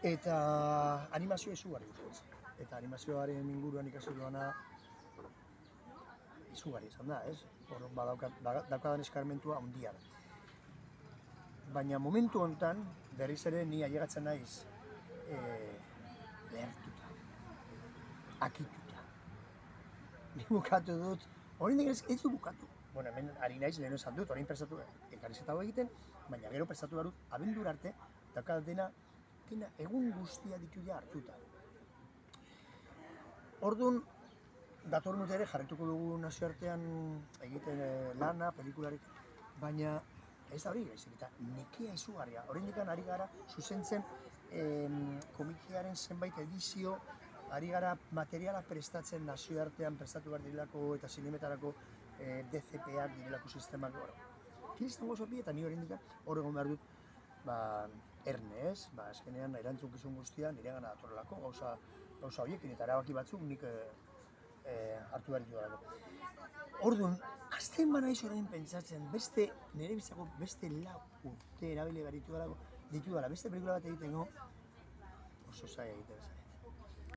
Eta animazioa izugarri gustatzen. Eta animazioaren inguruan ikasi duana izugarri izan da, ez? Hor daukadan eskarmentua handia da. Baina momentu honetan, berriz ere ni ailegatzen naiz lehertuta, akituta. Ni bukatu dut, oraindik ez du bukatu. Bueno, hemen ari naiz lehen esan dut, orain prestatu elkarrizketa hau egiten, baina gero prestatu behar dut, abendura arte, daukat dena egun guztia ditu ja hartuta. Orduan, datorren urte ere jarrituko dugu nazioartean egiten lana, pelikularik, baina ez da hori gaizik, eta nekea izugarria. Oraindik ari gara zuzentzen komikiaren zenbait edizio, ari gara materiala prestatzen nazioartean prestatu behar direlako eta zinemetarako DCP-ak direlako sistemak. Kriston gozo bi eta ni oraindik hor egon behar dut erne, ez? Azkenean erantzukizun guztia nire gana datorrelako gauza horiekin eta erabaki batzuk nik hartu behar ditudalako. Orduan, azten banaiz orain pentsatzen, nire bizako beste 4 urte erabili behar ditudala, beste pelikula bat egiten oso zaila egiten zaila.